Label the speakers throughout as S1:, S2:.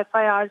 S1: FIRs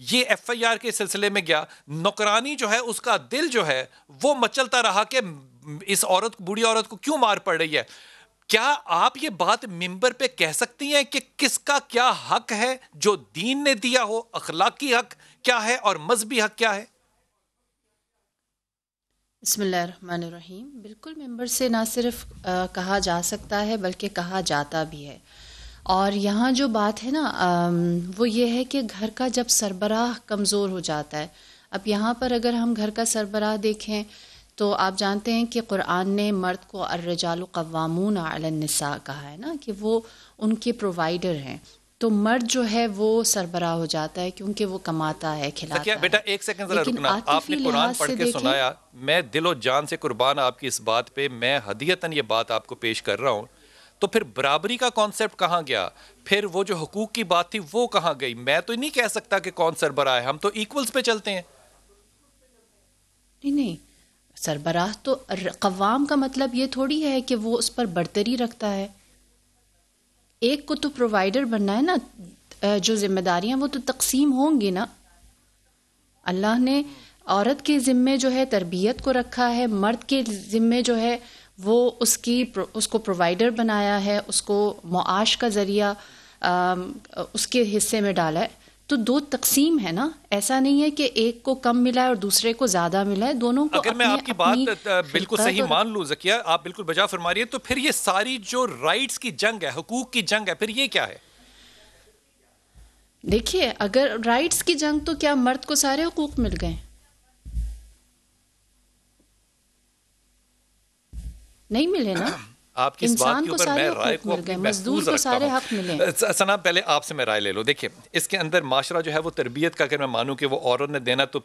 S2: یہ F I R کے سلسلے میں گیا, نوکرانی جو ہے اس کا دل جو ہے وہ مچلتا رہا کہ اس عورت کو, بوڑھی عورت کو کیوں مار پڑ رہی ہے. کیا آپ یہ بات ممبر پہ کہہ سکتی ہیں کہ کس کا کیا حق ہے جو دین نے دیا ہو, اخلاقی حق کیا ہے اور مذہبی حق کیا ہے؟
S3: بسم اللہ الرحمن الرحیم. بالکل ممبر سے نہ صرف کہا جا سکتا ہے بلکہ کہا جاتا بھی ہے. اور یہاں جو بات ہے نا وہ یہ ہے کہ گھر کا جب سربراہ کمزور ہو جاتا ہے. اب یہاں پر اگر ہم گھر کا سربراہ دیکھیں تو آپ جانتے ہیں کہ قرآن نے مرد کو الرجال قوامون علی النساء کہا ہے نا, کہ وہ ان کے پرووائڈر ہیں. تو مرد جو ہے وہ سربراہ ہو جاتا ہے کیونکہ وہ کماتا ہے, کھلاتا ہے.
S2: بیٹا ایک سیکنڈ ذرا رکنا, آپ نے قرآن پڑھ کے سنایا, میں دل و جان سے قربان آپ کی اس بات پہ, میں ہدیتاً یہ بات آپ کو پیش کر رہا ہوں. تو پھر برابری کا کانسیپٹ کہاں گیا؟ پھر وہ جو حقوق کی بات تھی وہ کہاں گئی؟ میں تو نہیں کہہ سکتا کہ کون سربراہ ہے, ہم تو ایکولز پہ چلتے ہیں.
S3: نہیں, سربراہ تو قوام کا مطلب یہ تھوڑی ہے کہ وہ اس پر برتری رکھتا ہے. ایک کو تو پرووائڈر بننا ہے نا, جو ذمہ داریاں وہ تو تقسیم ہوں گی نا. اللہ نے عورت کے ذمے جو ہے تربیت کو رکھا ہے, مرد کے ذمے جو ہے وہ اس کو پرووائڈر بنایا ہے, اس کو معاش کا ذریعہ اس کے حصے میں ڈالا ہے. تو دو تقسیم ہے نا, ایسا نہیں ہے کہ ایک کو کم ملا ہے اور دوسرے کو زیادہ ملا ہے, دونوں کو.
S2: اگر میں آپ کی بات بالکل صحیح مان لوں زکیہ, آپ بالکل بجا فرما رہی ہے, تو پھر یہ ساری جو رائٹس کی جنگ ہے, حقوق کی جنگ ہے, پھر یہ کیا ہے؟
S3: دیکھیے, اگر رائٹس کی جنگ تو کیا مرد کو سارے حقوق مل گئے؟ نہیں ملے نا.
S2: آپ کی اس بات کے اوپر میں رائے کو اپنی محفوظ رکھتا ہوں. سنا, پہلے آپ سے میں رائے لے لو. دیکھیں, اس کے اندر معاشرہ جو ہے وہ تربیت کا, اگر میں مانوں کہ وہ عورت نے دینا, تو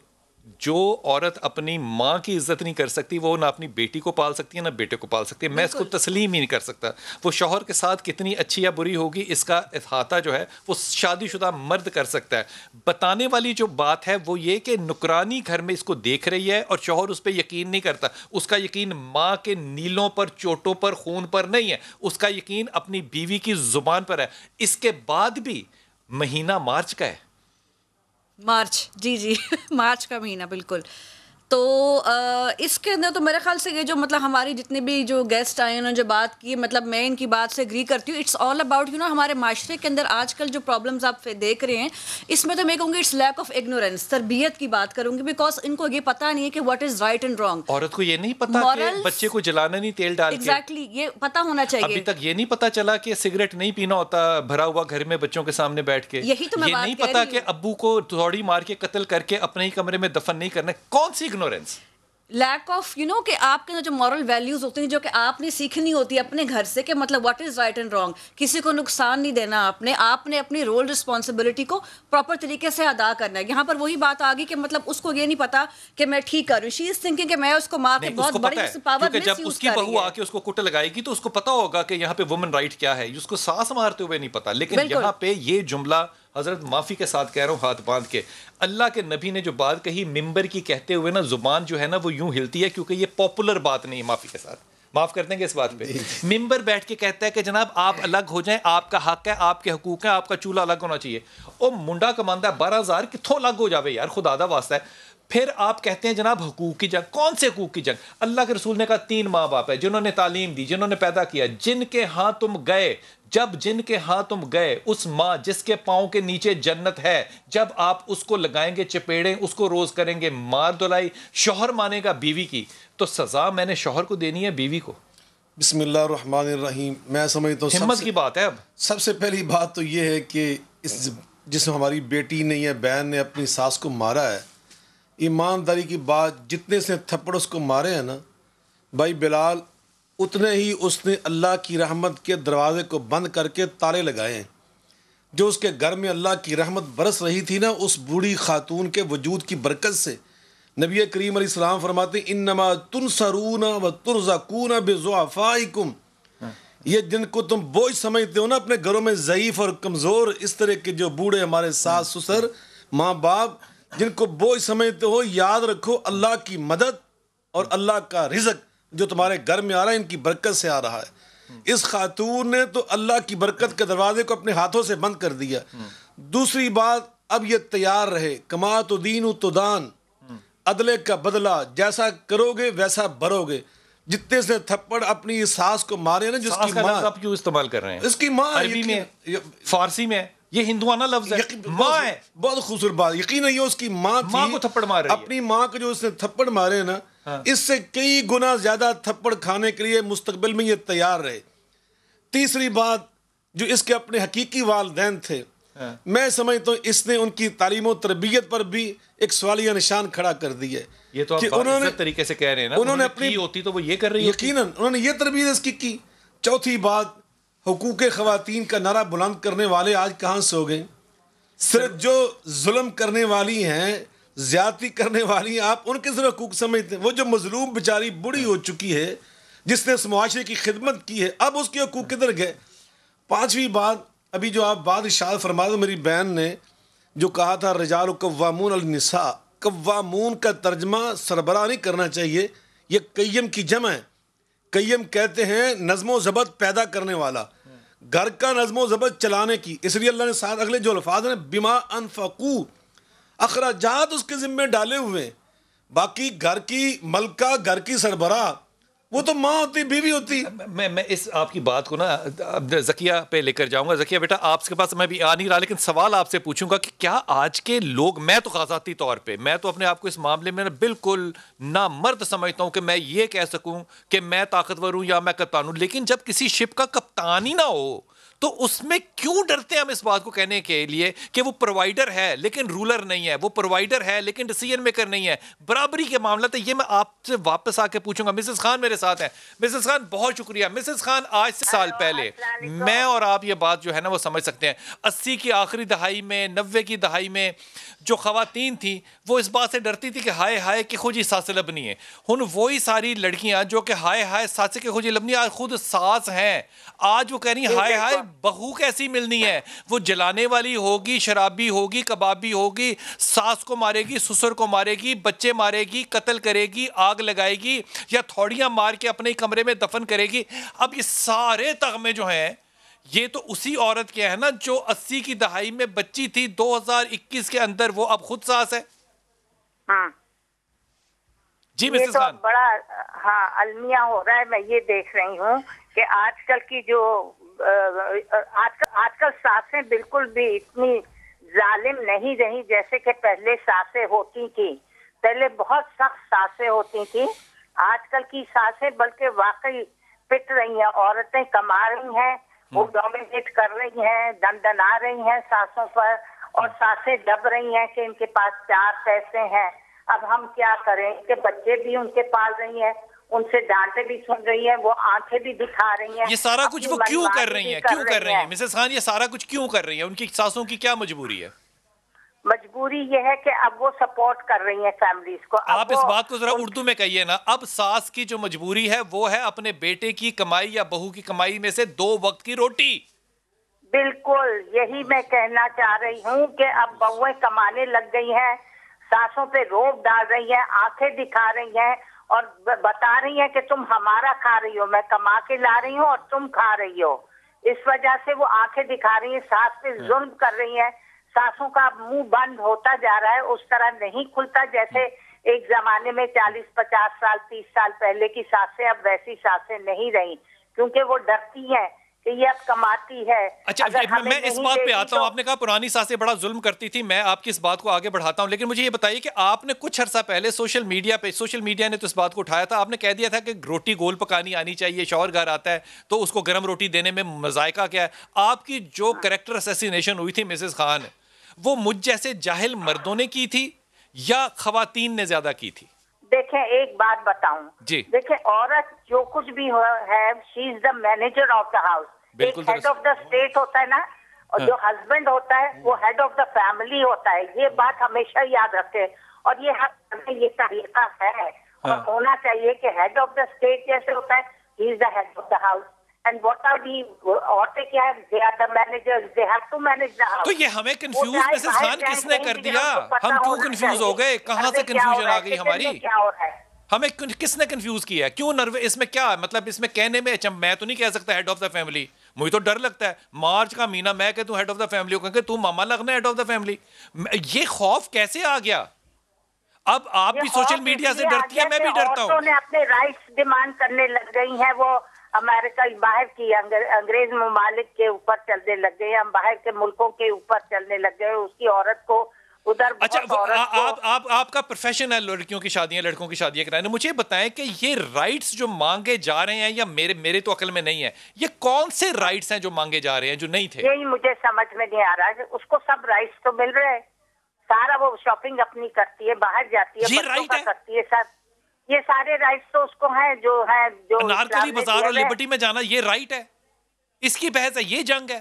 S2: جو عورت اپنی ماں کی عزت نہیں کر سکتی وہ نہ اپنی بیٹی کو پال سکتی ہے نہ بیٹے کو پال سکتی ہے. میں اس کو تسلیم ہی نہیں کر سکتا. وہ شوہر کے ساتھ کتنی اچھی یا بری ہوگی اس کا احاطہ جو ہے وہ شادی شدہ مرد کر سکتا ہے. بتانے والی جو بات ہے وہ یہ کہ نکرانی گھر میں اس کو دیکھ رہی ہے اور شوہر اس پہ یقین نہیں کرتا. اس کا یقین ماں کے نیلوں پر, چوٹوں پر, خون پر نہیں ہے, اس کا یقین اپنی بیوی کی زبان پر ہے. اس کے بعد بھی مہینہ مارچ کا ہے,
S4: مارچ, جی مارچ کا مہینہ بالکل. تو اس کے اندر تو میرے خیال سے یہ جو مطلب ہماری جتنے بھی جو گیسٹ آئے انہوں نے جو بات کی, مطلب میں ان کی بات سے اگری کرتی ہوں. اٹس آل اباؤٹ ہمارے معاشرے کے اندر آج کل جو پرابلمز آپ دیکھ رہے ہیں, اس میں تو میں کہوں گی اٹس لیک آف اگنورینس. تربیت کی بات کروں گی, بیکاز ان کو یہ پتہ نہیں ہے کہ what is right and wrong.
S2: عورت کو یہ نہیں پتا کہ بچے کو جلانا نہیں تیل ڈال کے.
S4: ایگزیکٹلی, یہ پتہ ہونا چاہیے.
S2: ابھی تک یہ نہیں پتا چلا کہ سگریٹ نہیں پینا ہوتا بھرا ہوا گھر میں بچوں کے سامنے بیٹھ کے.
S4: یہی تو میں بات کہہ رہی ہوں.
S2: یہ نہیں پتا کہ ابو کو تھوڑی مار کے قتل کر کے اپنے ہی کمرے میں دفن نہیں کرنا. کون سی اگنورینس؟
S4: لیک آف کہ آپ کے جو مورل ویلیوز ہوتی ہیں جو کہ آپ نے سیکھنی ہوتی ہے اپنے گھر سے, کہ مطلب what is right and wrong. کسی کو نقصان نہیں دینا, آپ نے اپنی رول رسپانسبلٹی کو پراپر طریقے سے ادا کرنا ہے. یہاں پر وہی بات آ گئی کہ مطلب اس کو یہ نہیں پتا کہ میں ٹھیک کر رہی ہوں. شی از تھنکنگ کہ میں اس کو مار کے بہت بڑی پاور میں
S2: جب اس کی بہو آ کے اس کو کٹ لگائے گی تو اس کو پتا ہوگا کہ یہاں پہ وومن رائٹ کیا ہے. اس کو سانس مارتے ہوئے نہیں پتا. لیکن یہاں پہ یہ جملہ حضرت معافی کے ساتھ کہہ رہا ہوں, ہاتھ باندھ کے, اللہ کے نبی نے جو بات کہی ممبر کی کہتے ہوئے نا, زبان جو ہے نا وہ یوں ہلتی ہے کیونکہ یہ پاپولر بات نہیں ہے. معافی کے ساتھ معاف کر دیں گے اس بات پہ. ممبر بیٹھ کے کہتا ہے کہ جناب آپ الگ ہو جائیں, آپ کا حق ہے, آپ کے حقوق ہیں, آپ کا چولہا الگ ہونا چاہیے. او منڈا کماندا ہے 12,000, کتوں الگ ہو جاوے یار, خدا دا واسطہ ہے. پھر آپ کہتے ہیں جناب حقوق کی جنگ. کون سے حقوق کی جنگ؟ اللہ کے رسول نے کہا 3 ماں باپ ہے جنہوں نے تعلیم دی, جنہوں نے پیدا کیا, جن کے ہاں تم گئے, جن کے ہاں تم گئے, اس ماں جس کے پاؤں کے نیچے جنت ہے, جب آپ اس کو لگائیں گے چپیڑیں, اس کو روز کریں گے مار دلائی, شوہر مانے گا بیوی کی, تو سزا میں نے شوہر کو دینی ہے بیوی کو.
S5: بسم اللہ الرحمن الرحیم. میں سمجھتا ہوں
S2: ہمت کی بات ہے. اب
S5: سب سے پہلی بات تو یہ ہے کہ جس ہماری بیٹی نے یا بہن نے اپنی ساس کو مارا ہے, ایمانداری کی بات, جتنے سے تھپڑ اس کو مارے ہیں نا بھائی بلال, اتنے ہی اس نے اللہ کی رحمت کے دروازے کو بند کر کے تالے لگائے ہیں. جو اس کے گھر میں اللہ کی رحمت برس رہی تھی نا, اس بوڑھی خاتون کے وجود کی برکت سے. نبی کریم علیہ السلام فرماتے ہیں انما تنصرون و ترزقون بضعفائکم. یہ جن کو تم بوجھ سمجھتے ہو نا اپنے گھروں میں ضعیف اور کمزور, اس طرح کے جو بوڑھے ہمارے ساس سسر ماں باپ جن کو بوجھ سمجھتے ہو, یاد رکھو اللہ کی مدد اور اللہ کا رزق جو تمہارے گھر میں آ رہا ہے ان کی برکت سے آ رہا ہے. اس خاتون نے تو اللہ کی برکت کے دروازے کو اپنے ہاتھوں سے بند کر دیا. دوسری بات, اب یہ تیار رہے، کما تو دین تو دان، عدلے کا بدلہ جیسا کرو گے ویسا بھرو گے. جتنے سے تھپڑ اپنی ساس کو مارے نا، جس کی ماں،
S2: آپ کیوں استعمال کر رہے ہیں؟
S5: اس کی ماں
S2: عربی میں، فارسی میں یہ ہندوانہ لفظ ہے، ماں ہے.
S5: بہت خوبصورت بات. یقین یہ اس کی ماں تھی،
S2: ماں کو تھپڑ مار رہی ہے.
S5: اپنی ماں کو جو اس نے تھپڑ مارے نا، اس سے کئی گنا زیادہ تھپڑ کھانے کے لیے مستقبل میں یہ تیار رہے. تیسری بات، جو اس کے اپنے حقیقی والدین تھے، میں سمجھتا ہوں اس نے ان کی تعلیم و تربیت پر بھی ایک سوالیہ نشان کھڑا کر دی ہے.
S2: یہ تو آپ عزت طریقے سے کہہ رہے ہیں نا،
S5: انہوں نے اپنی
S2: ہوتی تو وہ یہ کر رہی ہے.
S5: یقیناً انہوں نے یہ تربیت اس کی. چوتھی بات، حقوق خواتین کا نعرہ بلند کرنے والے آج کہاں سے ہو گئے؟ صرف جو ظلم کرنے والی ہیں، زیادتی کرنے والی ہیں، آپ ان کے صرف حقوق سمجھتے ہیں. وہ جو مظلوم بیچاری بوڑھی ہو چکی ہے، جس نے اس معاشرے کی خدمت کی ہے، اب اس کے حقوق کدھر گئے؟ پانچویں بات، ابھی جو آپ بات ارشاد فرما دو، میری بہن نے جو کہا تھا رجال قوامون النساء، قوامون کا ترجمہ سربراہ نہیں کرنا چاہیے، یہ قیم کی جمع ہے. قیم کہتے ہیں نظم و ضبط پیدا کرنے والا، گھر کا نظم و ضبط چلانے کی. اس لیے اللہ نے ساتھ اگلے جو الفاظ ہیں بما انفقو، اخراجات اس کے ذمہ ڈالے ہوئے. باقی گھر کی ملکہ، گھر کی سربراہ وہ تو ماں ہوتی، بیوی ہوتی.
S2: میں اس آپ کی بات کو نا ذکیہ پہ لے کر جاؤں گا. ذکیہ بیٹا، آپ کے پاس میں بھی آ نہیں رہا، لیکن سوال آپ سے پوچھوں گا کہ کیا آج کے لوگ، میں تو ذاتی طور پہ، میں تو اپنے آپ کو اس معاملے میں بالکل نامرد سمجھتا ہوں کہ میں یہ کہہ سکوں کہ میں طاقتور ہوں یا میں کپتان ہوں، لیکن جب کسی شپ کا کپتان ہی نہ ہو تو اس میں کیوں ڈرتے ہیں ہم اس بات کو کہنے کے لیے کہ وہ پرووائڈر ہے لیکن رولر نہیں ہے، وہ پرووائڈر ہے لیکن ڈیسیژن میکر نہیں ہے. برابری کے معاملہ ہے. یہ میں آپ سے واپس آ کے پوچھوں گا. مسز خان میرے ساتھ ہیں. مسز خان بہت شکریہ. مسز خان، آج سے سال پہلے میں اور آپ یہ بات جو ہے نا وہ سمجھ سکتے ہیں، 80 کی آخری دہائی میں، 90 کی دہائی میں جو خواتین تھیں وہ اس بات سے ڈرتی تھی کہ ہائے ہائے کہ خوجی ساس لبنی ہے. ہن وہی ساری لڑکیاں جو کہ ہائے ہائے ساس کے خوجی لبنی، آج خود ساس ہیں. آج وہ کہہ رہی ہیں ہائے ہائے بہو کیسی ملنی ہے، وہ جلانے والی ہوگی، شرابی ہوگی، کبابی ہوگی، ساس کو مارے گی، سسر کو مارے گی، بچے مارے گی، قتل کرے گی، آگ لگائے گی یا تھوڑیاں مار کے اپنے کمرے میں دفن کرے گی. اب یہ سارے تغمے جو ہیں یہ تو اسی عورت کے ہیں نا جو 80 کی دہائی میں بچی تھی، 2021 کے اندر وہ اب خود ساس ہے.
S6: ہاں
S2: جی
S6: یہ
S2: مسز
S6: تو
S2: خان.
S6: بڑا المیہ ہو رہا ہے. میں یہ دیکھ رہی ہوں کہ آج کل کی جو آج کل ساسیں بالکل بھی اتنی ظالم نہیں رہی جیسے کہ پہلے ساسیں ہوتی تھی. پہلے بہت سخت ساسیں ہوتی تھی. آج کل کی ساسیں بلکہ واقعی پٹ رہی ہیں. عورتیں کما رہی ہیں، وہ ڈومینیٹ کر رہی ہیں، دندنا رہی ہیں ساسوں پر، اور ساسیں دب رہی ہیں کہ ان کے پاس 4 پیسے ہیں. اب ہم کیا کریں کہ بچے بھی ان کے پال رہی ہیں، ان سے ڈانٹے بھی سن رہی ہیں، وہ آنکھیں بھی دکھا رہی ہیں.
S2: یہ سارا کچھ وہ کیوں کر رہی ہیں؟ کیوں کر رہی ہیں مسز خان؟ یہ سارا کچھ کیوں کر رہی ہیں؟ ان کی ساسوں کی کیا مجبوری ہے؟
S6: مجبوری یہ ہے کہ اب وہ سپورٹ کر رہی ہیں فیملیز کو.
S2: آپ اس بات کو ذرا اردو میں کہیے نا. اب ساس کی جو مجبوری ہے وہ ہے اپنے بیٹے کی کمائی یا بہو کی کمائی میں سے 2 وقت کی روٹی.
S6: بالکل یہی میں کہنا چاہ رہی ہوں کہ اب بہویں کمانے لگ گئی ہیں، ساسوں پہ روب ڈال رہی ہیں، آنکھیں دکھا رہی ہیں اور بتا رہی ہیں کہ تم ہمارا کھا رہی ہو، میں کما کے لا رہی ہوں اور تم کھا رہی ہو. اس وجہ سے وہ آنکھیں دکھا رہی ہیں، ساس پہ ظلم کر رہی ہیں. ساسوں کا منہ بند ہوتا جا رہا ہے، اس طرح نہیں کھلتا جیسے ایک زمانے میں 40-50 سال 30 سال پہلے کی ساسیں. اب ویسی ساسیں نہیں رہی کیونکہ وہ ڈرتی ہیں کہ یہ اب کماتی ہے.
S2: اچھا میں اس بات پہ آتا ہوں. آپ نے کہا پرانی ساسیں بڑا ظلم کرتی تھی، میں آپ کی اس بات کو آگے بڑھاتا ہوں، لیکن مجھے یہ بتائیے کہ آپ نے کچھ عرصہ پہلے سوشل میڈیا نے تو اس بات کو اٹھایا تھا. آپ نے کہہ دیا تھا کہ روٹی گول پکانی آنی چاہیے. شوہر گھر آتا ہے تو اس کو گرم روٹی دینے میں مذائقہ کیا ہے. آپ کی جو کریکٹر اسیسینیشن ہوئی تھی مسز خان، وہ مجھ جیسے جاہل مردوں نے کی تھی یا خواتین نے زیادہ کی تھی؟
S6: دیکھیں ایک بات بتاؤں
S2: جی.
S6: دیکھیں عورت جو کچھ بھی ہے she is the manager of the house. ایک ہیڈ آف دا اسٹیٹ ہوتا ہے نا، اور جو ہسبینڈ ہوتا ہے وہ ہیڈ آف دا فیملی ہوتا ہے. یہ بات ہمیشہ یاد رکھے اور یہ طریقہ ہے اور ہونا چاہیے کہ ہیڈ آف دا اسٹیٹ جیسے ہوتا ہے he is the head of the house. And what are the عورتیں کیا ہے؟ They are the managers, they have to manage the house.
S2: تو یہ ہمیں کنفیوز مسز خان کس نے کر دیا؟ ہم کیوں کنفیوز ہو گئے؟ کہاں سے کنفیوژن آ گئی ہماری؟
S6: کیا ہو رہا ہے
S2: ہمیں کس نے کنفیوز کیا ہے؟ کیوں نروے؟ اس میں کیا مطلب؟ اس میں کہنے میں میں تو نہیں کہہ سکتا ہیڈ آف دا فیملی، مجھے تو ڈر لگتا ہے مارچ کا مہینہ میں کہ تو ہیڈ آف دا فیملی ہو کہ تو ماما لگنا ہیڈ آف دا فیملی. یہ خوف کیسے آ گیا؟ اب آپ بھی سوشل میڈیا سے ڈرتی ہیں، میں بھی ڈرتا ہوں.
S6: عورتوں نے اپنے رائٹس ڈیمانڈ کرنے لگ گئی ہیں، وہ امریکہ باہر کی انگریز ممالک کے اوپر چلنے لگ گئے ہیں، ہم باہر کے ملکوں کے اوپر چلنے لگ گئے. اس کی عورت کو ادھر.
S2: اچھا آپ کا پروفیشن ہے لڑکیوں کی شادیاں لڑکوں کی شادیاں کرانا، مجھے بتائیں کہ یہ رائٹس جو مانگے جا رہے ہیں، یا میرے تو عقل میں نہیں ہے، یہ کون سے رائٹس ہیں جو مانگے جا رہے ہیں جو نہیں تھے؟
S6: یہی مجھے سمجھ میں نہیں آ رہا ہے. اس کو سب رائٹس تو مل رہے ہیں، سارا وہ شاپنگ اپنی کرتی ہے، باہر جاتی ہے، بچوں کا کرتی ہے، سب یہ سارے رائٹس تو اس کو ہیں جو
S2: انارکلی بازار اور لبرٹی میں جانا یہ رائٹ ہے، اس کی بحث ہے، یہ جنگ ہے.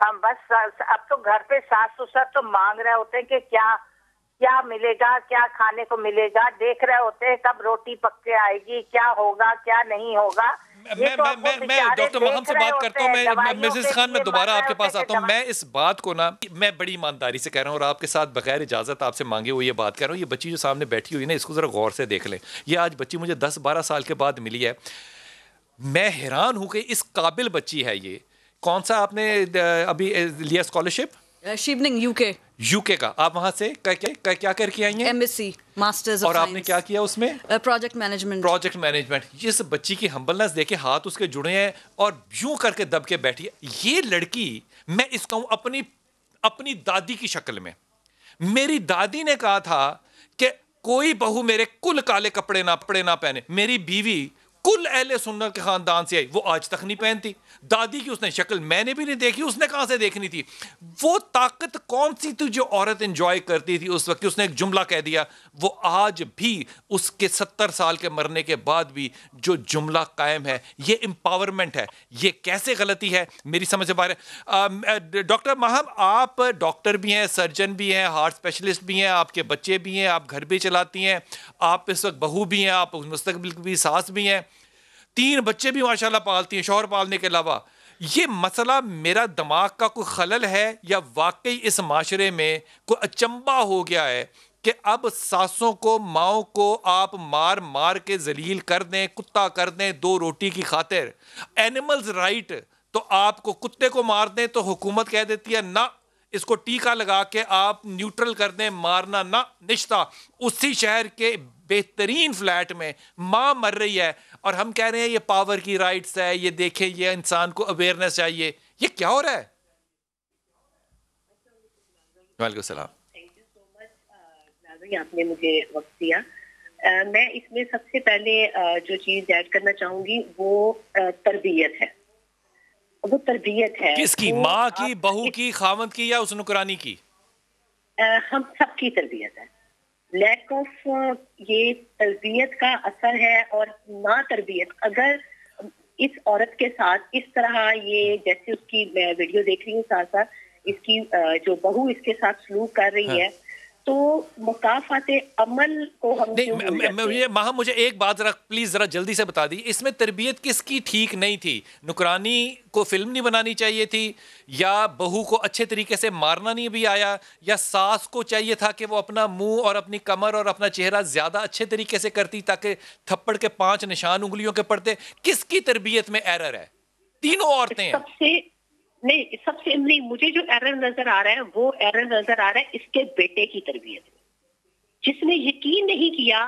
S6: ہم بس اب تو گھر پہ ساس سسر تو مانگ رہے ہوتے ہیں کہ کیا ملے گا، کیا کھانے کو ملے گا، دیکھ رہے ہوتے ہیں کب روٹی پک کے آئے گی، کیا ہوگا کیا نہیں ہوگا.
S2: میں ڈاکٹر محمد سے بات کرتا ہوں. میں مسز خان میں دوبارہ آپ کے پاس آتا ہوں. میں اس بات کو میں بڑی ایمانداری سے کہہ رہا ہوں اور آپ کے ساتھ بغیر اجازت آپ سے مانگے ہوئے یہ بات کر رہا ہوں. یہ بچی جو سامنے بیٹھی ہوئی نا، اس کو ذرا غور سے دیکھ لیں. یہ آج بچی مجھے 10-12 سال کے بعد ملی ہے. میں حیران ہوں کہ اس قابل بچی ہے. یہ کون سا آپ نے ابھی لیا اسکالرشپ؟
S4: شیوننگ یو کے
S2: کا. آپ وہاں سے کیا کر کے آئی ہیں؟
S4: M S C masters.
S2: اور آپ نے کیا کیا اس میں؟
S4: Project management.
S2: اس بچی کی ہمبلنس دیکھے، ہاتھ اس کے جڑے ہیں اور یوں کر کے دب کے بیٹھی ہے. یہ لڑکی میں اس کا ہوں اپنی دادی کی شکل میں. میری دادی نے کہا تھا کہ کوئی بہو میرے کل کالے کپڑے نہ پہنے. میری بیوی کل اہل سنت کے خاندان سے آئی، وہ آج تک نہیں پہنتی. دادی کی اس نے شکل میں نے بھی نہیں دیکھی، اس نے کہاں سے دیکھنی تھی؟ وہ طاقت کون سی تھی جو عورت انجوائے کرتی تھی اس وقت؟ اس نے ایک جملہ کہہ دیا، وہ آج بھی اس کے 70 سال کے مرنے کے بعد بھی جو جملہ قائم ہے، یہ امپاورمنٹ ہے. یہ کیسے غلطی ہے؟ میری سمجھ سے باہر ہے. ڈاکٹر ماہم، آپ ڈاکٹر بھی ہیں، سرجن بھی ہیں، ہارٹ اسپیشلسٹ بھی ہیں، آپ کے بچے بھی ہیں، آپ گھر بھی چلاتی ہیں، آپ اس وقت بہو بھی ہیں، آپ مستقبل بھی ساس بھی ہیں، 3 بچے بھی ماشاءاللہ پالتی ہیں شوہر پالنے کے علاوہ. یہ مسئلہ میرا دماغ کا کوئی خلل ہے یا واقعی اس معاشرے میں کوئی اچنبا ہو گیا ہے کہ اب ساسوں کو ماؤں کو آپ مار کے ذلیل کر دیں، کتا کر دیں 2 روٹی کی خاطر؟ اینیملز رائٹ، تو آپ کو کتے کو مار دیں تو حکومت کہہ دیتی ہے نہ، اس کو ٹیکہ لگا کے آپ نیوٹرل کر دیں، مارنا نہ نشتہ. اسی شہر کے بہترین فلیٹ میں ماں مر رہی ہے اور ہم کہہ رہے ہیں یہ پاور کی رائٹس ہے، یہ دیکھیں یہ انسان کو اویئرنیس چاہیے. یہ کیا ہو رہا ہے؟ وعلیکم السلام.
S7: تھینک یو سو مچ، آپ نے مجھے وقت دیا. میں اس میں سب سے پہلے جو چیز ایڈ کرنا چاہوں گی وہ تربیت ہے. وہ تربیت ہے
S2: کس کی؟ ماں کی، بہو کی، خاوند کی، یا اس نکرانی کی؟
S7: ہم سب کی تربیت ہے. لیک آف یہ تربیت کا اثر ہے. اور نہ تربیت اگر اس عورت کے ساتھ اس طرح، یہ جیسے اس کی میں ویڈیو دیکھ رہی ہوں ساتھ ساتھ، اس کی جو بہو اس کے ساتھ سلوک کر رہی ہے، تو مکافات عمل کو ہم
S2: ماہم مجھے ایک بات ذرا پلیز ذرا جلدی سے بتا دی، اس میں تربیت کس کی ٹھیک نہیں تھی؟ نکرانی کو فلم نہیں بنانی چاہیے تھی، یا بہو کو اچھے طریقے سے مارنا نہیں بھی آیا، یا ساس کو چاہیے تھا کہ وہ اپنا منہ اور اپنی کمر اور اپنا چہرہ زیادہ اچھے طریقے سے کرتی تاکہ تھپڑ کے 5 نشان انگلیوں کے پڑتے؟ کس کی تربیت میں ایرر ہے؟ تینوں عورتیں ہیں.
S7: سب سے نہیں، مجھے جو ایرر نظر آ رہا ہے وہ ایرر نظر آ رہا ہے اس کے بیٹے کی تربیت میں، جس نے یقین نہیں کیا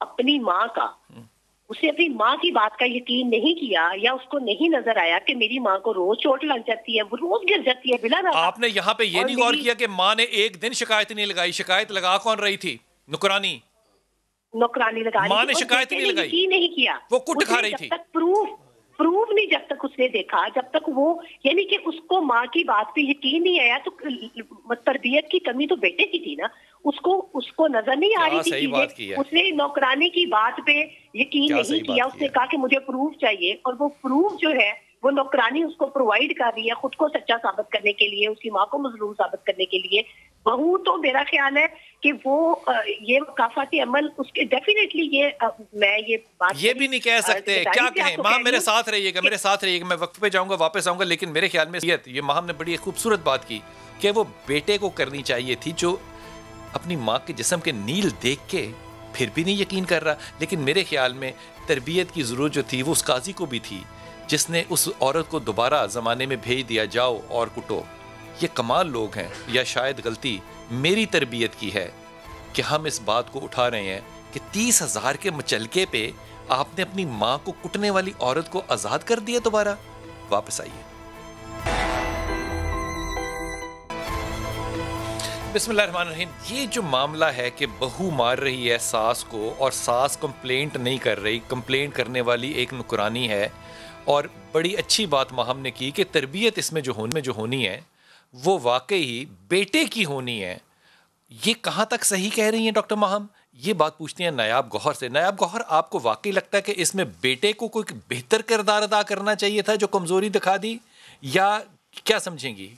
S7: اپنی ماں کا. اسے اپنی ماں کی بات کا یقین نہیں کیا، یا اس کو نہیں نظر آیا کہ میری ماں کو روز چوٹ لگ جاتی ہے، وہ روز گر جاتی ہے بلا وجہ.
S2: آپ نے یہاں پہ یہ نہیں غور کیا کہ ماں نے ایک دن شکایت نہیں لگائی؟ شکایت لگا کون رہی تھی؟ نکرانی
S7: لگا.
S2: ماں نے شکایت نہیں لگائی،
S7: یقین نہیں کیا،
S2: وہ کٹ کھا رہی تھی.
S7: پروف نہیں جب تک اس نے دیکھا، جب تک وہ یعنی کہ اس کو ماں کی بات پہ یقین نہیں آیا، تو تربیت کی کمی تو بیٹے کی تھی نا. اس کو نظر نہیں آ رہی تھی. اس نے نوکرانی کی بات پہ یقین نہیں کیا، اس نے کہا کہ مجھے پروف چاہیے، اور وہ پروف جو ہے وہ نوکرانی اس کو پرووائڈ کر رہی ہے خود کو سچا ثابت کرنے کے لیے، اس کی ماں کو مظلوم ثابت کرنے کے لیے. بہو تو میرا خیال ہے کہ وہ یہ مکافاتی عمل اس کے ڈیفینیٹلی میں یہ بات
S2: یہ بھی نہیں کہہ سکتے. کیا کہیں؟ ماہم میرے ساتھ رہیے گا، میں وقت پہ جاؤں گا، واپس آؤں گا. لیکن میرے خیال میں یہ ماہم نے بڑی خوبصورت بات کی کہ وہ بیٹے کو کرنی چاہیے تھی جو اپنی ماں کے جسم کے نیل دیکھ کے پھر بھی نہیں یقین کر رہا. لیکن میرے خیال میں تربیت کی ضرورت جو تھی وہ اس قاضی کو بھی تھی جس نے اس عورت کو دوبارہ زمانے میں بھیج دیا, جاؤ اور کٹو. یہ کمال لوگ ہیں, یا شاید غلطی میری تربیت کی ہے کہ ہم اس بات کو اٹھا رہے ہیں کہ 30,000 کے مچلکے پہ آپ نے اپنی ماں کو کٹنے والی عورت کو آزاد کر دیا. دوبارہ واپس آئیے. بسم اللہ الرحمن الرحیم. یہ جو معاملہ ہے کہ بہو مار رہی ہے ساس کو اور ساس کمپلینٹ نہیں کر رہی, کمپلینٹ کرنے والی ایک نکرانی ہے, اور بڑی اچھی بات ماہم نے کی کہ تربیت اس میں جو ہونی ہے وہ واقعی بیٹے کی ہونی ہے. یہ کہاں تک صحیح کہہ رہی ہیں ڈاکٹر ماہم؟ یہ بات پوچھتے ہیں نایاب گوہر سے. نایاب گوہر, آپ کو واقعی لگتا ہے کہ اس میں بیٹے کو کوئی بہتر کردار ادا کرنا چاہیے تھا جو کمزوری دکھا دی, یا کیا سمجھیں گی؟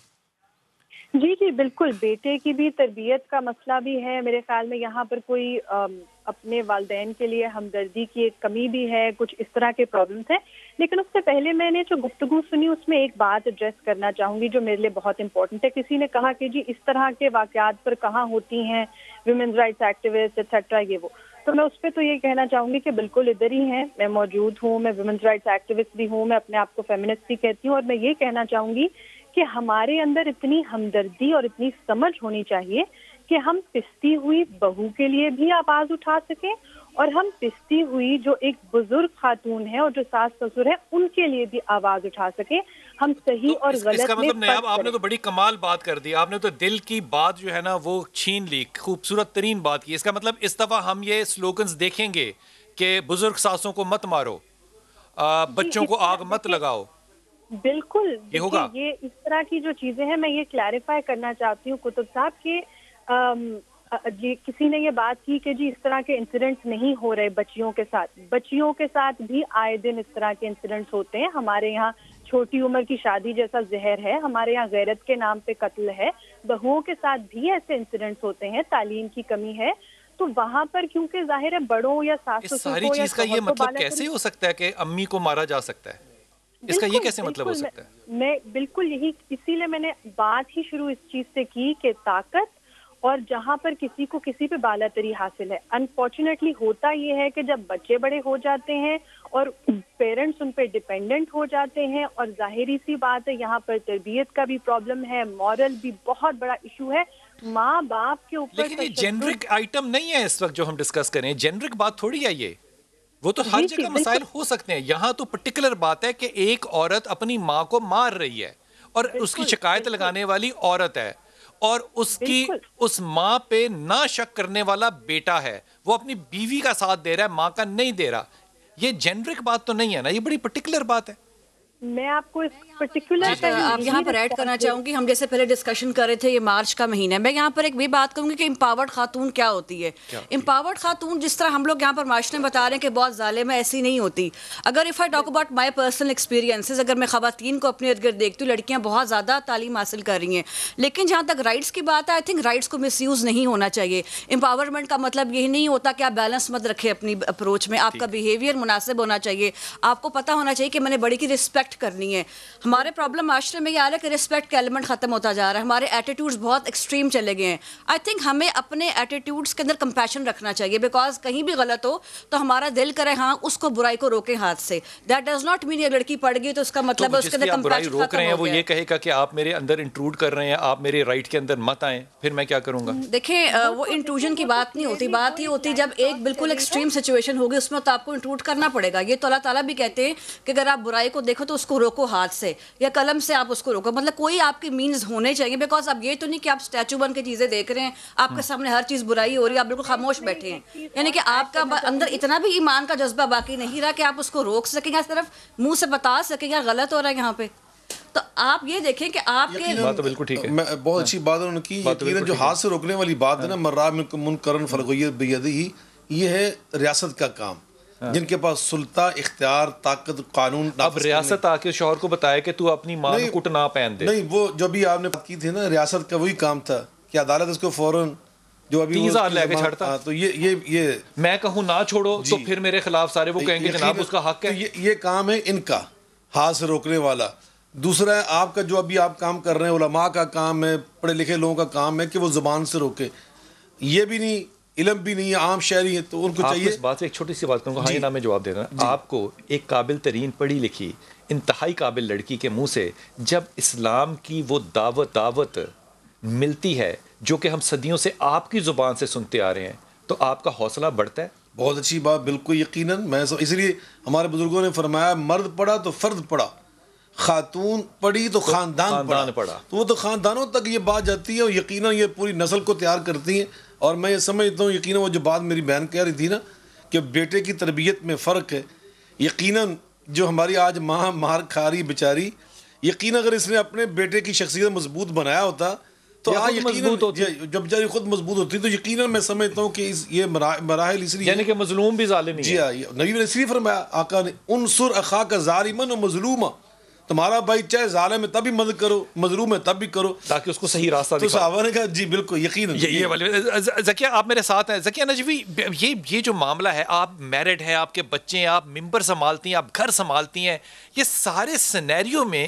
S1: جی جی بالکل, بیٹے کی بھی تربیت کا مسئلہ بھی ہے. میرے خیال میں یہاں پر کوئی اپنے والدین کے لیے ہمدردی کی ایک کمی بھی ہے, کچھ اس طرح کے پرابلمس ہیں. لیکن اس سے پہلے میں نے جو گفتگو سنی اس میں ایک بات ایڈریس کرنا چاہوں گی جو میرے لیے بہت امپورٹنٹ ہے. کسی نے کہا کہ جی اس طرح کے واقعات پر کہاں ہوتی ہیں ویمنز رائٹس ایکٹیوسٹ ایٹسیٹرا, یہ وہ. تو میں اس پہ تو یہ کہنا چاہوں گی کہ بالکل ادھر ہی ہیں, میں موجود ہوں, میں ویمنز رائٹس ایکٹیوسٹ بھی ہوں, میں اپنے آپ کو فیمنسٹ بھی کہتی ہوں. اور میں یہ کہنا چاہوں گی کہ ہمارے اندر اتنی ہمدردی اور اتنی سمجھ ہونی چاہیے کہ ہم پستی ہوئی بہو کے لیے بھی آواز اٹھا سکیں, اور ہم پستی ہوئی جو ایک بزرگ خاتون ہے اور جو ساس سسر ہے ان کے لیے بھی آواز اٹھا سکیں. ہم صحیح اور غلط
S2: اس کا مطلب نیاب آپ نے تو بڑی کمال بات کر دی, آپ نے تو دل کی بات جو ہے نا وہ چھین لی, خوبصورت ترین بات کی. اس کا مطلب اس دفعہ ہم یہ سلوگنز دیکھیں گے کہ بزرگ ساسوں کو مت مارو, بچوں کو آگ مت لگاؤ.
S1: بالکل,
S2: یہ ہوگا.
S1: یہ اس طرح کی جو چیزیں ہیں میں یہ کلیریفائی کرنا چاہتی ہوں کتب صاحب کہ کسی نے یہ بات کی کہ جی اس طرح کے انسیڈنٹس نہیں ہو رہے بچیوں کے ساتھ. بچیوں کے ساتھ بھی آئے دن اس طرح کے انسیڈنٹس ہوتے ہیں. ہمارے یہاں چھوٹی عمر کی شادی جیسا زہر ہے, ہمارے یہاں غیرت کے نام پہ قتل ہے. بہوؤں کے ساتھ بھی ایسے انسیڈنٹس ہوتے ہیں. تعلیم کی کمی ہے, تو وہاں پر کیونکہ ظاہر ہے بڑوں یا ساسوں کو
S2: ساری چیز کا یہ مطلب کیسے ہو سکتا ہے کہ امی کو مارا جا سکتا ہے؟ اس کا یہ کیسے مطلب ہو سکتا ہے؟
S1: میں بالکل یہی, اسی لیے میں نے بات ہی شروع اس چیز سے کی کہ طاقت اور جہاں پر کسی کو کسی پہ بالاتری حاصل ہے. انفارچونیٹلی ہوتا یہ ہے کہ جب بچے بڑے ہو جاتے ہیں اور پیرنٹس ان پہ ڈیپینڈنٹ ہو جاتے ہیں, اور ظاہری سی بات ہے یہاں پر تربیت کا بھی پرابلم ہے, مورل بھی بہت بڑا ایشو ہے. ماں باپ کے اوپر
S2: لیکن یہ جینرک آئٹم نہیں ہے اس وقت جو ہم ڈسکس کریں, جینرک بات تھوڑی ہے یہ, وہ تو ہر جگہ مسائل ہو سکتے ہیں. یہاں تو پرٹیکولر بات ہے کہ ایک عورت اپنی ماں کو مار رہی ہے اور اس کی شکایت لگانے والی عورت ہے, اور اس کی اس ماں پہ نہ شک کرنے والا بیٹا ہے, وہ اپنی بیوی کا ساتھ دے رہا ہے, ماں کا نہیں دے رہا. یہ جینرک بات تو نہیں ہے نا, یہ بڑی پرٹیکولر بات ہے.
S1: میں آپ کو اس پرٹیکولر
S4: آپ یہاں پر ایڈ کرنا چاہوں گی, ہم جیسے پہلے ڈسکشن کر رہے تھے یہ مارچ کا مہینہ ہے, میں یہاں پر ایک بھی بات کروں گی کہ امپاورڈ خاتون کیا ہوتی ہے. امپاورڈ خاتون جس طرح ہم لوگ یہاں پر معاشرے میں بتا رہے ہیں کہ بہت ظالم ہے, ایسی نہیں ہوتی. اگر if I talk about my personal experiences, اگر میں خواتین کو اپنے ارد گرد دیکھتی ہوں, لڑکیاں بہت زیادہ تعلیم حاصل کر رہی ہیں, لیکن جہاں تک رائٹس کی بات ہے آئی تھنک رائٹس کو مس یوز نہیں ہونا چاہیے. امپاورمنٹ کا مطلب یہی نہیں ہوتا کہ آپ بیلنس مت رکھیں اپنی اپروچ میں, آپ کا بیہیویئر مناسب ہونا چاہیے, آپ کو پتہ ہونا چاہیے کہ میں نے بڑی کی رسپیکٹ کرنی ہے. ہمارے پرابلم معاشرے میں یہ آ رہا ہے کہ رسپیکٹ کا ایلیمنٹ ختم ہوتا جا رہا ہے, ہمارے ایٹیٹیوڈز بہت ایکسٹریم چلے گئے ہیں. آئی تھنک ہمیں اپنے ایٹیٹیوڈز کے اندر کمپیشن رکھنا چاہیے, بیکاز کہیں بھی غلط ہو تو ہمارا دل کرے ہاں اس کو برائی کو روکیں ہاتھ سے. دیٹ ڈز ناٹ مین یہ لڑکی پڑ گئی تو اس کا مطلب ہے اس کے اندر کمپیشن
S2: روک رہے ہیں, وہ یہ کہے گا کہ آپ میرے اندر انٹروڈ کر رہے ہیں, آپ میرے رائٹ کے اندر مت آئیں, پھر میں کیا کروں گا؟
S4: دیکھیں وہ انٹروژن کی بات نہیں ہوتی, بات یہ ہوتی جب ایک بالکل ایکسٹریم سچویشن ہوگی اس میں تو آپ کو انٹروڈ کرنا پڑے گا. یہ تو اللہ تعالیٰ بھی کہتے ہیں کہ اگر آپ برائی کو دیکھو تو اس کو روکو ہاتھ سے یا قلم سے آپ اس کو روکو, مطلب کوئی آپ کی مینز ہونے چاہیے. بیکاز اب یہ تو نہیں کہ آپ اسٹیچو بن کے چیزیں دیکھ رہے ہیں, آپ کے سامنے ہر چیز برائی ہو رہی ہے, آپ بالکل خاموش بیٹھے ہیں, یعنی کہ آپ کا اندر اتنا بھی ایمان کا جذبہ باقی نہیں رہا کہ آپ اس کو روک سکیں یا صرف منہ سے بتا سکیں یا غلط ہو رہا ہے یہاں پہ. تو آپ یہ دیکھیں کہ آپ کے
S2: بالکل ٹھیک ہے,
S5: بہت اچھی بات انہوں نے کی. یقیناً جو ہاتھ سے روکنے والی بات ہے نا, مرا منکرن فلغیت بیدہی, یہ ہے ریاست کا کام, جن کے پاس سلطہ, اختیار, طاقت, قانون.
S2: اب ریاست آ کے شوہر کو بتائے کہ تو اپنی ماں کو کٹ نہ پہن دے.
S5: نہیں, وہ جو بھی آپ نے بات کی تھی نا, ریاست کا وہی کام تھا کہ عدالت اس کو فوراً جو ابھی
S2: 30,000 لے کے چھڑتا.
S5: تو یہ
S2: میں کہوں نہ چھوڑو تو پھر میرے خلاف سارے وہ کہیں گے جناب اس کا حق ہے.
S5: یہ کام ہے ان کا, ہاتھ سے روکنے والا. دوسرا ہے آپ کا جو ابھی آپ کام کر رہے ہیں, علماء کا کام ہے, پڑھے لکھے لوگوں کا کام ہے کہ وہ زبان سے روکے. یہ بھی نہیں, علم بھی نہیں ہے, عام شہری ہیں, تو ان کو چاہیے.
S2: اس بات سے ایک چھوٹی سی بات کروں گا, ہاں یہ نام میں جواب دینا. آپ کو ایک قابل ترین پڑھی لکھی انتہائی قابل لڑکی کے منہ سے جب اسلام کی وہ دعوت ملتی ہے جو کہ ہم صدیوں سے آپ کی زبان سے سنتے آ رہے ہیں, تو آپ کا حوصلہ بڑھتا ہے.
S5: بہت اچھی بات, بالکل یقیناً. میں اس لیے ہمارے بزرگوں نے فرمایا مرد پڑھا تو فرد پڑھا, خاتون پڑھی تو خاندان پڑھا. تو وہ تو خاندانوں تک یہ بات جاتی ہے اور یقیناً یہ پوری نسل کو تیار کرتی ہیں. اور میں یہ سمجھتا ہوں یقیناً وہ جو بات میری بہن کہہ رہی تھی نا کہ بیٹے کی تربیت میں فرق ہے, یقیناً جو ہماری آج ماں مار کھا رہی بیچاری, یقیناً اگر اس نے اپنے بیٹے کی شخصیت مضبوط بنایا ہوتا تو آج یقیناً جب بیچاری خود مضبوط ہوتی تو یقیناً میں سمجھتا ہوں کہ یہ مراحل اس لیے,
S2: یعنی کہ مظلوم بھی ظالم ہی ہے.
S5: جی ہاں, نبی نے اس لیے فرمایا آقا نے انصر اخاک ظالما و مظلوما, تمہارا بھائی چاہے ظالم ہے تب بھی مدد کرو, مظلوم ہے تب بھی کرو,
S2: تاکہ اس کو صحیح راستہ
S5: دکھاؤ. تو صحابہ نے کہا جی بالکل یقیناً.
S2: یہ والے ذکیہ آپ میرے ساتھ ہیں. ذکیہ نجوی, یہ جو معاملہ ہے, آپ میرڈ ہیں, آپ کے بچے ہیں, آپ ممبر سنبھالتی ہیں, آپ گھر سنبھالتی ہیں, یہ سارے سینیریو میں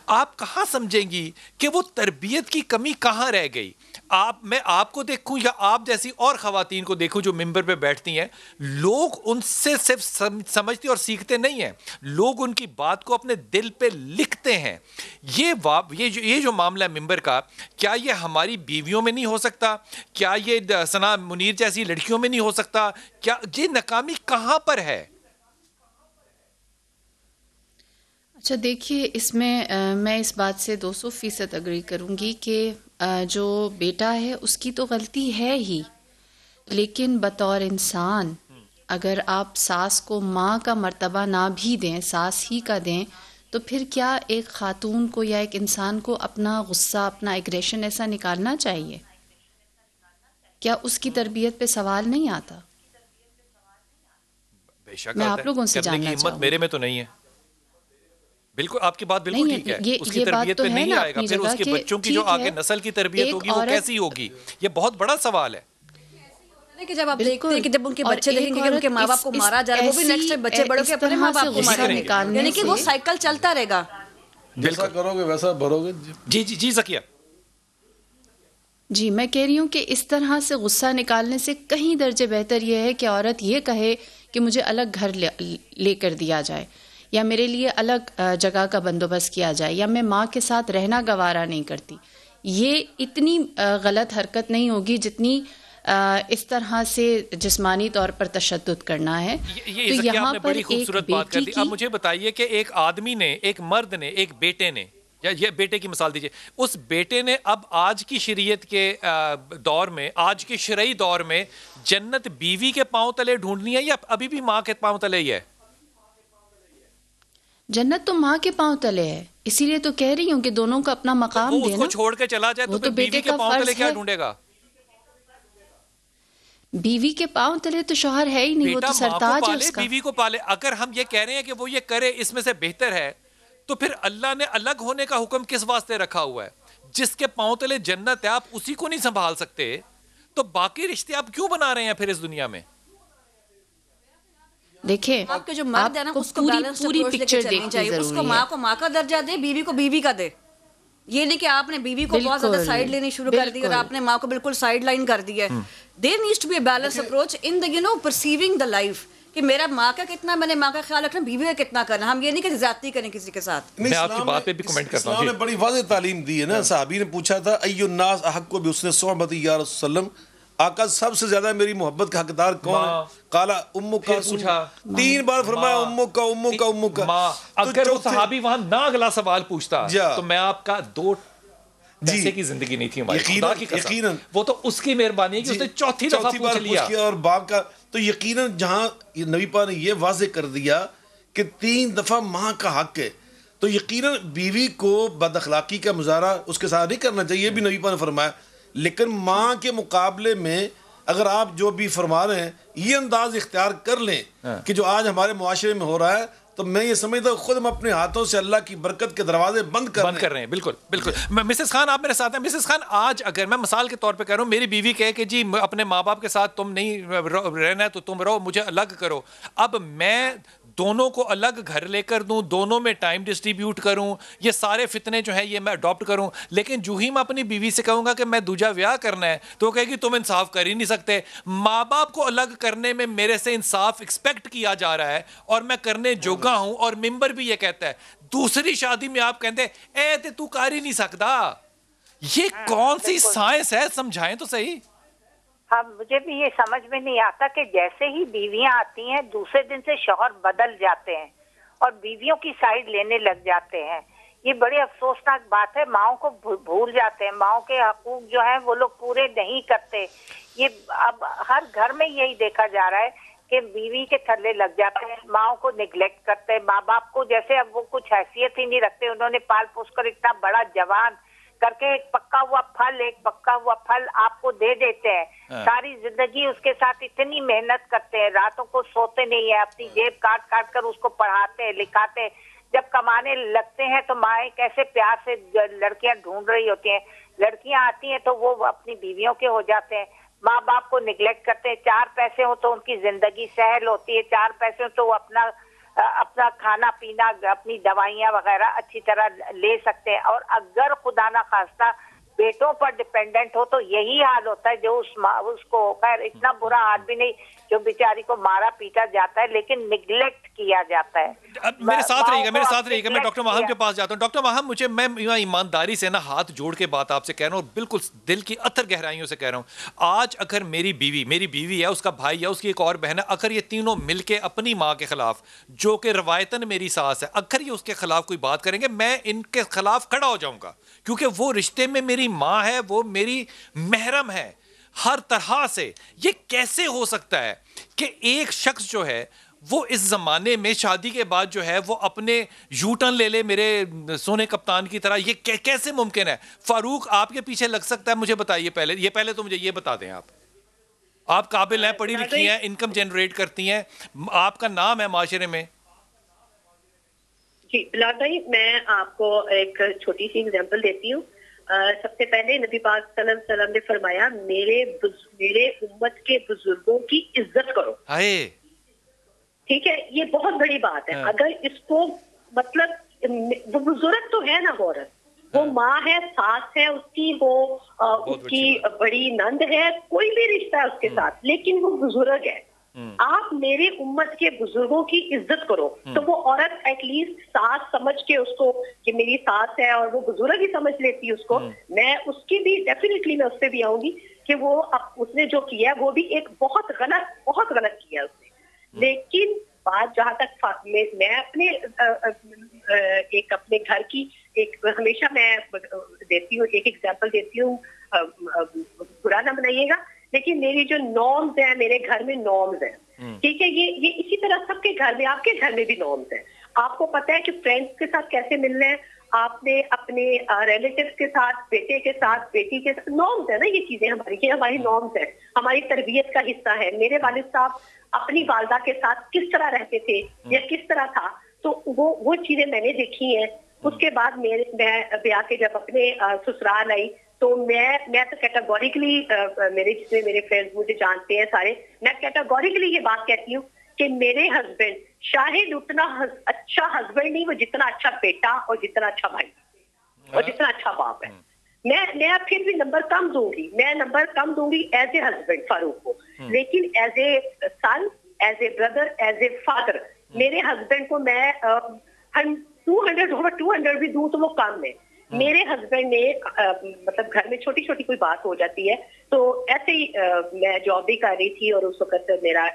S2: آپ کہاں سمجھیں گی کہ وہ تربیت کی کمی کہاں رہ گئی؟ میں آپ کو دیکھوں یا آپ جیسی اور خواتین کو دیکھوں جو ممبر پہ بیٹھتی ہیں, لوگ ان سے صرف سمجھتے اور سیکھتے نہیں ہیں, لوگ ان کی بات کو اپنے دل پہ لکھتے ہیں. یہ جو معاملہ ہے ممبر کا, کیا یہ ہماری بیویوں میں نہیں ہو سکتا؟ کیا یہ ثنا منیر جیسی لڑکیوں میں نہیں ہو سکتا؟ کیا یہ ناکامی کہاں پر ہے؟
S3: اچھا دیکھیے, اس میں اس بات سے 200% اگری کروں گی کہ جو بیٹا ہے اس کی تو غلطی ہے ہی, لیکن بطور انسان اگر آپ ساس کو ماں کا مرتبہ نہ بھی دیں, ساس ہی کا دیں, تو پھر کیا ایک خاتون کو یا ایک انسان کو اپنا غصہ, اپنا ایگریشن ایسا نکالنا چاہیے؟ کیا اس کی تربیت پہ سوال نہیں آتا؟ میں آپ لوگوں سے جاننا چاہوں.
S2: میرے میں تو نہیں ہے. بالکل آپ کی بات بالکل ٹھیک ہے, اس کی تربیت پہ نہیں آئے گا, پھر اس کے بچوں کی جو آگے نسل کی تربیت ہوگی وہ کیسی ہوگی؟ یہ بہت بڑا سوال ہے.
S4: کہ جب آپ دیکھتے ہیں کہ جب ان کے بچے دیکھیں گے کہ ان کے ماں باپ کو مارا جا رہا ہے, وہ بھی نیکسٹ بچے بڑوں کے اپنے ماں باپ کو ماریں گے, یعنی کہ وہ سائیکل چلتا رہے گا.
S5: جیسا کرو گے ویسا بھرو گے.
S2: جی ذکیہ.
S3: جی میں کہہ رہی ہوں کہ اس طرح سے غصہ نکالنے سے کہیں درجے بہتر یہ ہے کہ عورت یہ کہے کہ مجھے الگ گھر لے کر دیا جائے, یا میرے لیے الگ جگہ کا بندوبست کیا جائے, یا میں ماں کے ساتھ رہنا گوارا نہیں کرتی. یہ اتنی غلط حرکت نہیں ہوگی جتنی اس طرح سے جسمانی طور پر تشدد کرنا ہے.
S2: تو یہاں پر ایک بیٹی کی, اب مجھے بتائیے کہ ایک آدمی نے, ایک مرد نے, ایک بیٹے نے, یا یہ بیٹے کی مثال دیجئے, اس بیٹے نے اب آج کی شریعت کے دور میں, آج کے شرعی دور میں جنت بیوی کے پاؤں تلے ڈھونڈنی ہے یا ابھی بھی ماں کے پاؤں تلے ہی ہے؟
S3: جنت تو ماں کے پاؤں تلے ہے, اسی لیے تو کہہ رہی ہوں کہ دونوں کو اپنا مقام دینا.
S2: اس کو چھوڑ کے چلا جائے تو پھر بیوی کے پاؤں تلے کیا ڈھونڈے گا؟
S3: بیوی کے پاؤں تلے تو شوہر ہے ہی نہیں, وہ تو سرتاج ہے اس کا.
S2: بیوی کو پالے. اگر ہم یہ کہہ رہے ہیں کہ وہ یہ کرے اس میں سے بہتر ہے, تو پھر اللہ نے الگ ہونے کا حکم کس واسطے رکھا ہوا ہے؟ جس کے پاؤں تلے جنت ہے آپ اسی کو نہیں سنبھال سکتے تو باقی رشتے آپ کیوں بنا رہے ہیں پھر اس دنیا میں؟
S3: دیکھیں
S4: آپ کے جو مرد ہے نا اس کو پوری پکچر دیکھنی چاہیے. اس کو ماں کو ماں کا درجہ دے, بیوی کو بیوی کا دے. یہ نہیں کہ آپ نے بیوی کو بہت زیادہ سائیڈ لینی شروع کر دی اور آپ نے ماں کو بالکل سائیڈ لائن کر دی ہے. There needs to be a balanced approach in the perceiving the life, کہ میرا ماں کا کتنا, میں نے ماں کا خیال رکھنا, بیوی کا کتنا کرنا. ہم یہ نہیں کہ زیادتی کریں کسی کے ساتھ.
S2: میں آپ کی بات پہ بھی کمنٹ کرتا ہوں.
S5: اسلام نے بڑی واضح تعلیم دی ہے نا. صحابی نے پوچھا تھا ای الناس احق بحسن صحبتی یا رسول اللہ, آقا سب سے زیادہ میری محبت کا حقدار کون ہے؟ قالا امک کا. پوچھا 3 بار فرمایا امک کا امک کا امک کا.
S2: اگر وہ صحابی وہاں نہ اگلا سوال پوچھتا تو میں آپ کا 2 پیسے کی زندگی نہیں تھی ہماری, خدا کی قسم. وہ تو اس کی مہربانی ہے کہ اس نے چوتھی دفعہ پوچھ لیا.
S5: اور باپ کا تو یقیناً جہاں نبی پاک نے یہ واضح کر دیا کہ 3 دفعہ ماں کا حق ہے, تو یقیناً بیوی کو بد اخلاقی کا مظاہرہ اس کے ساتھ نہیں کرنا چاہیے, یہ بھی نبی پاک نے فرمایا. لیکن ماں کے مقابلے میں اگر آپ جو بھی فرما رہے ہیں یہ انداز اختیار کر لیں کہ جو آج ہمارے معاشرے میں ہو رہا ہے, تو میں یہ سمجھتا ہوں خود ہم اپنے ہاتھوں سے اللہ کی برکت کے دروازے بند کر رہے ہیں.
S2: بالکل بالکل. مسز خان آپ میرے ساتھ ہیں. مسز خان, آج اگر میں مثال کے طور پہ کہہ رہا ہوں, میری بیوی کہے کہ جی اپنے ماں باپ کے ساتھ تم نہیں رہنا ہے تو تم رہو, مجھے الگ کرو. اب میں دونوں کو الگ گھر لے کر دوں, دونوں میں ٹائم ڈسٹریبیوٹ کروں, یہ سارے فتنے جو ہیں یہ میں اڈاپٹ کروں. لیکن جو ہی میں اپنی بیوی سے کہوں گا کہ میں دوجا بیاہ کرنا ہے تو وہ کہے گی تم انصاف کر ہی نہیں سکتے. ماں باپ کو الگ کرنے میں میرے سے انصاف ایکسپیکٹ کیا جا رہا ہے اور میں کرنے جوگا ہوں, اور ممبر بھی یہ کہتا ہے. دوسری شادی میں آپ کہتے ہیں اے تے تو کر ہی نہیں سکتا. یہ کون سی سائنس ہے, سمجھائیں تو صحیح.
S6: ہاں مجھے بھی یہ سمجھ میں نہیں آتا کہ جیسے ہی بیویاں آتی ہیں دوسرے دن سے شوہر بدل جاتے ہیں اور بیویوں کی سائیڈ لینے لگ جاتے ہیں. یہ بڑی افسوسناک بات ہے. ماؤں کو بھول جاتے ہیں, ماؤں کے حقوق جو ہیں وہ لوگ پورے نہیں کرتے. یہ اب ہر گھر میں یہی دیکھا جا رہا ہے کہ بیوی کے تھلے لگ جاتے ہیں, ماؤں کو نیگلیکٹ کرتے ہیں, ماں باپ کو جیسے اب وہ کچھ حیثیت ہی نہیں رکھتے. انہوں نے پال پوس کر اتنا بڑا جوان کر کے ایک پکا ہوا پھل آپ کو دے دیتے ہیں. ساری زندگی اس کے ساتھ اتنی محنت کرتے ہیں, راتوں کو سوتے نہیں ہیں, اپنی جیب کاٹ کاٹ کر اس کو پڑھاتے ہیں لکھاتے ہیں. جب کمانے لگتے ہیں تو مائیں کیسے پیار سے لڑکیاں ڈھونڈ رہی ہوتی ہیں, لڑکیاں آتی ہیں تو وہ اپنی بیویوں کے ہو جاتے ہیں. ماں باپ کو نگلیکٹ کرتے ہیں. 4 پیسے ہوں تو ان کی زندگی سہل ہوتی ہے, 4 پیسے ہوں تو وہ اپنا کھانا پینا, اپنی دوائیاں وغیرہ اچھی طرح لے سکتے ہیں. اور اگر خدا نہ خواستہ بیٹوں پر ڈپینڈنٹ ہو تو یہی حال ہوتا ہے جو اس کو, خیر اتنا برا حال بھی نہیں جو بیچاری کو مارا پیٹا جاتا ہے لیکن نگلیکٹ کیا جاتا ہے.
S2: میرے ساتھ رہیے گا, میں ڈاکٹر ماہم کے پاس جاتا ہوں. ڈاکٹر ماہم میں ایمانداری سے نا ہاتھ جوڑ کے بات آپ سے کہہ رہا ہوں, اور بالکل دل کی اتر گہرائیوں سے کہہ رہا ہوں. آج اگر میری بیوی ہے, اس کا بھائی ہے, اس کی ایک اور بہن ہے, اگر یہ تینوں مل کے اپنی ماں کے خلاف, جو کہ روایتاً میری ساس ہے, اگر یہ اس کے خلاف کوئی بات کریں گے, میں ان کے خلاف کھڑا ہو جاؤں گا, کیونکہ وہ رشتے میں میری ماں ہے, وہ میری محرم ہے ہر طرح سے. یہ کیسے ہو سکتا ہے کہ ایک شخص جو ہے وہ اس زمانے میں شادی کے بعد جو ہے وہ اپنے یو ٹرن لے لے میرے سونے کپتان کی طرح؟ یہ کیسے ممکن ہے؟ فاروق آپ کے پیچھے لگ سکتا ہے, مجھے بتائیے پہلے تو مجھے یہ بتا دیں, آپ قابل ہیں, پڑھی لکھی ہیں, انکم جنریٹ کرتی ہیں, آپ کا نام ہے معاشرے میں.
S7: جی بلال بھائی, میں آپ کو ایک چھوٹی سی اگزامپل دیتی ہوں. سب سے پہلے نبی پاک صلی اللہ علیہ وسلم نے فرمایا میرے امت کے بزرگوں کی عزت کرو. ٹھیک ہے, یہ بہت بڑی بات ہے. اگر اس کو مطلب وہ بزرگ تو ہے نا عورت, وہ ماں ہے, ساس ہے اس کی, وہ اس کی بڑی نند ہے, کوئی بھی رشتہ ہے اس کے ساتھ, لیکن وہ بزرگ ہے. آپ میرے امت کے بزرگوں کی عزت کرو. تو وہ عورت ایٹ لیسٹ ساس سمجھ کے اس کو کہ میری ساس ہے اور وہ بزرگ ہی سمجھ لیتی ہے اس کو. میں اس کی بھی ڈیفینیٹلی میں اس سے بھی آؤں گی کہ وہ اس نے جو کیا وہ بھی ایک بہت غلط کیا اس نے. لیکن بات جہاں تک میں اپنے اپنے گھر کی ایک ہمیشہ میں دیتی ہوں, ایک ایگزامپل دیتی ہوں, برا نہ بنائیے گا, لیکن میری جو نارمز ہیں, میرے گھر میں نارمز ہیں, ٹھیک ہے, یہ اسی طرح سب کے گھر میں, آپ کے گھر میں بھی نارمز ہیں. آپ کو پتا ہے کہ فرینڈس کے ساتھ کیسے ملنا ہے, آپ نے اپنے ریلیٹیوز کے ساتھ, بیٹے کے ساتھ, بیٹی کے ساتھ, نارمز ہے نا یہ چیزیں یہ ہماری نارمز ہیں, ہماری تربیت کا حصہ ہے. میرے والد صاحب اپنی والدہ کے ساتھ کس طرح رہتے تھے یا کس طرح تھا, تو وہ چیزیں میں نے دیکھی ہیں. اس کے بعد میں بیاہ کے جب اپنے سسرال آئی تو میں تو کیٹاگوریکلی, جتنے میرے فرینڈز مجھے جانتے ہیں سارے, میں کیٹاگوریکلی یہ بات کہتی ہوں کہ میرے ہسبینڈ شاید اتنا اچھا ہسبینڈ نہیں, وہ جتنا اچھا بیٹا اور جتنا اچھا بھائی اور جتنا اچھا باپ ہے. میں پھر بھی نمبر کم دوں گی ایز اے ہسبینڈ فاروق کو, لیکن as a son, as a brother, as a father, میرے ہسبینڈ کو میں 200 بھی دوں تو وہ کم ہے. میرے ہسبینڈ نے مطلب گھر میں چھوٹی چھوٹی کوئی بات ہو جاتی ہے تو ایسے ہی میں جاب بھی کر رہی تھی اور اس وقت میرا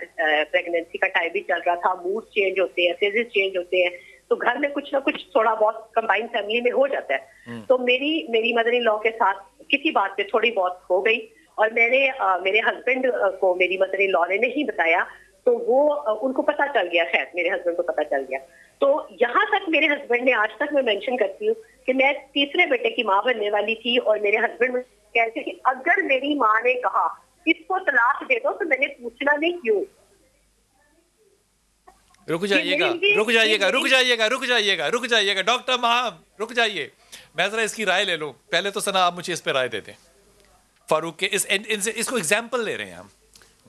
S7: پریگنینسی کا ٹائم بھی چل رہا تھا, موڈ چینج ہوتے ہیں, فیزز چینج ہوتے ہیں, تو گھر میں کچھ نہ کچھ تھوڑا بہت کمبائن فیملی میں ہو جاتا ہے. تو میری مدر ان لا کے ساتھ کسی بات پہ تھوڑی بہت ہو گئی, اور میں نے میرے ہسبینڈ کو میری مدر ان لا نے نہیں بتایا, تو وہ ان کو پتا چل گیا, خیر میرے ہسبینڈ کو پتا چل گیا. تو یہاں تک میرے ہسبینڈ نے, آج تک میں مینشن کرتی ہوں کہ میں تیسرے بیٹے کی ماں بننے والی تھی, اور میرے ہسبینڈ کہتے کہ اگر میری ماں نے کہا اس کو طلاق دے دو تو میں نے پوچھنا نہیں کیوں.
S2: رک جائیے گا ڈاکٹر ماہم, رک جائیے, میں ذرا اس کی رائے لے لوں. پہلے تو سنا آپ مجھے اس پہ رائے دے دیں. فاروق کے اس کو ایگزامپل لے رہے ہیں ہم,